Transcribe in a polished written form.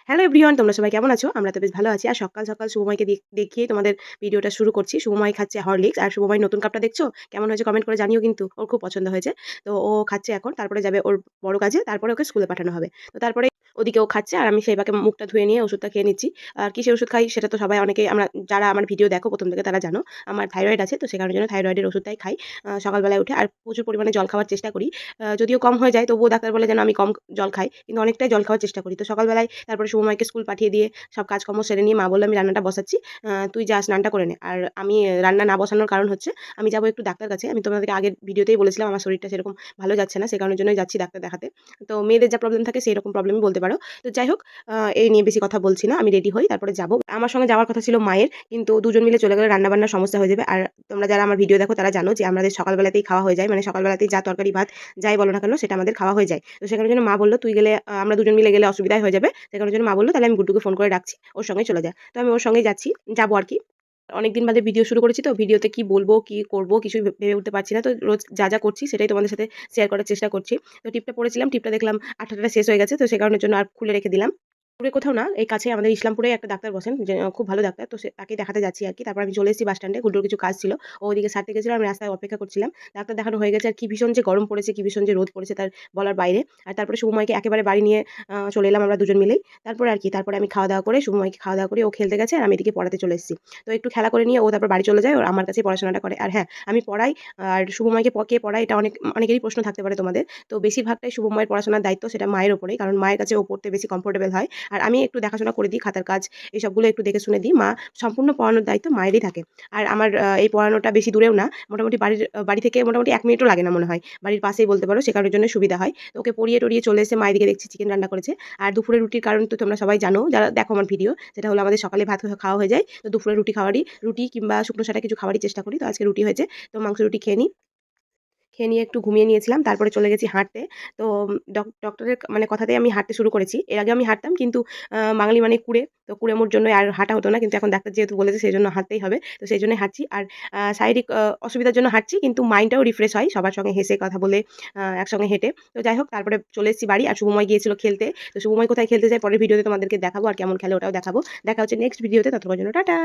Hello everyone, তোমরা সবাই কেমন আছো? আমরা তো বেশ ভালো আছি। আর সকাল, সকাল শুভময়কে দেখিয়েই তোমাদের ভিডিওটা শুরু করছি। শুভময় খাচ্ছে হরলিক্স। আর শুভময় নতুন কাপটা দেখছো? কেমন হয়েছে কমেন্ট করে জানিও কিন্তু। ওর খুব পছন্দ হয়েছে। তো ও খাচ্ছে এখন। তারপরে যাবে ওর বড় কাজে। তারপরে ওকে স্কুলে পাঠানো হবে। তো তারপরে ওদিকে ও খাচ্ছে আর আমি সেই ফাঁকে মুখটা ধুয়ে নিয়ে ওষুধটা খেয়ে নিচ্ছি। আর কিসের ওষুধ খাই সেটা তো সবাই অনেকেই যারা আমার ভিডিও দেখো ১ম থেকে তারা জানো। আমার থাইরয়েড আছে। তো সে কারণের জন্য থাইরয়েডের ওষুধটাই খাই। সকালবেলায় উঠে আর প্রচুর পরিমাণে জল খাওয়ার চেষ্টা করি। যদিও কম হয়ে যায় তবুও ডাক্তার বলে যেন আমি কম জল খাই। কিন্তু অনেকটাই জল খাওয়ার চেষ্টা করি। তো সকালবেলায় তারপরে শুভময়কে স্কুল পাঠিয়ে দিয়ে সব কাজকর্ম সেরে নিয়ে মা বলল, "আমি রান্নাটা বসাচ্ছি। তুই যা স্নানটা করে নে।" আর আমি রান্না না বসানোর কারণ হচ্ছে আমি যাবো একটু ডাক্তার কাছে। আমি তোমাদেরকে আগের ভিডিওতেই বলেছিলাম আমার শরীরটা সেরকম ভালো যাচ্ছে না। সে কারণের জন্যই যাচ্ছি ডাক্তার দেখাতে। তো মেয়েদের যা প্রবলেম থাকে সেইরকম প্রবলেমই বলতে পারো। তো যাই হোক, এই নিয়ে বেশি কথা বলছি না। আমি রেডি হই তারপরে যাবো। আমার সঙ্গে যাওয়ার কথা ছিল মায়ের। কিন্তু দুজন মিলে চলে গেলে রান্না-বান্নার সমস্যা হয়ে যাবে। আর তোমরা যারা আমার ভিডিও দেখো তারা জানো যে আমাদের সকালবেলাতেই খাওয়া হয়ে যায়। মানে সকালবেলাতেই যা তরকারি ভাত যাই বলো না কেন সেটা আমাদের খাওয়া হয়ে যায়। তো সে কারণের জন্য মা বলল, "তুই গেলে আমরা দুজন মিলে গেলে অসুবিধাই হয়ে যাবে।" সে কারণের জন্য মা বলল, "তাহলে আমি গুড্ডুকে ফোন করে ডাকছি। ওর সঙ্গে চলে যা।" তো আমি ওর সঙ্গেই যাচ্ছি, যাবো আরকি। অনেকদিন বাদে ভিডিও শুরু করেছি তো ভিডিওতে কি বলবো, কি করব কিছুই ভেবে উঠতে পারছি না। তো রোজ যা করছি সেটাই তোমাদের সাথে শেয়ার করার চেষ্টা করছি। তো টিপটা পড়েছিলাম, টিপটা দেখলাম আঠাটা শেষ হয়ে গেছে। তো সে কারণের জন্য আর খুলে রেখে দিলাম। দূরে কোথাও না, এই কাছে আমাদের ইসলামপুরে একটা ডাক্তার বসেন যে খুব ভালো ডাক্তার। তো তাকেই দেখাতে যাচ্ছি আরকি। তারপর আমি চলে এসেছি বাস স্ট্যান্ডে। গুড্ডুর কিছু কাজ ছিল। ও ওইদিকে সারতে গেছিল, আমি রাস্তায় অপেক্ষা করছিলাম। ডাক্তার দেখানো হয়ে গেছে আর কি ভীষণ যে গরম পড়েছে, কি ভীষণ যে রোদ পড়েছে তার বলার বাইরে। আর তারপরে শুভময়কে একেবারে বাড়ি নিয়ে চলে এলাম আমরা দুজন মিলেই। তারপরে আর কি, তারপরে আমি খাওয়া-দাওয়া করে শুভময়কে খাওয়া-দাওয়া করিয়ে ও খেলতে গেছে আর আমি এদিকে পড়াতে চলে এসেছি। তো একটু খেলা করে নিয়ে ও তারপর বাড়ি চলে যায়। ও আমার কাছেই পড়াশোনাটা করে। আর হ্যাঁ, আমি পড়াই আর শুভময়কে কে পড়ায় এটা অনেকেরই প্রশ্ন থাকতে পারে তোমাদের। তো বেশিরভাগটাই শুভময়ের পড়াশোনার দায়িত্ব সেটা মায়ের উপরেই। কারণ মায়ের কাছে ও পড়তে বেশি কমফোর্টেবল হয়। আর আমি একটু দেখাশোনা করে দিই, খাতার কাজ এসবগুলো একটু দেখে শুনে দিই। মা সম্পূর্ণ পড়ানোর দায়িত্ব মায়েরই থাকে। আর আমার এই পড়ানোটা বেশি দূরেও না। মোটামুটি বাড়ি থেকে মোটামুটি ১ মিনিটও লাগে না মনে হয়। বাড়ির পাশেই বলতে পারো। সে কারণের জন্য সুবিধা হয়। তো ওকে পড়িয়ে টড়িয়ে চলে এসে মায়ের দিকে দেখছি চিকেন রান্না করেছে। আর দুপুরের রুটির কারণ তো তোমরা সবাই জানো যারা দেখো আমার ভিডিও। সেটা হলো আমাদের সকালে ভাত খাওয়া হয়ে যায়। তো দুপুরে রুটি কিংবা শুকনো শাটা কিছু খাওয়ারই চেষ্টা করি। তো আজকে রুটি হয়েছে। তো মাংস রুটি খেয়ে নিই। খেয়ে নিয়ে একটু ঘুমিয়ে নিয়েছিলাম। তারপরে চলে গেছি হাঁটতে। তো ডক্টরের মানে কথাতেই আমি হাঁটতে শুরু করেছি। এর আগে আমি হাঁটতাম কিন্তু বাঙালি মানে কুড়ে। তো কুড়েমোর জন্যই আর হাঁটা হতো না। কিন্তু এখন ডাক্তার যেহেতু বলেছে সেজন্য হাঁটতেই হবে। তো সেজন্যই হাঁটছি। আর শারীরিক অসুবিধার জন্য হাঁটছি কিন্তু মাইন্ডটাও রিফ্রেশ হয় সবার সঙ্গে হেসে কথা বলে একসঙ্গে হেঁটে। তো যাই হোক, তারপরে চলে এসেছি বাড়ি। আর শুভময় গিয়েছিল খেলতে। তো শুভময় কোথায় খেলতে যায় পরের ভিডিওতে তোমাদেরকে দেখাবো। আর কেমন খেলে ওটাও দেখাবো। দেখা হচ্ছে নেক্সট ভিডিওতে। ততক্ষণের জন্য টাটা।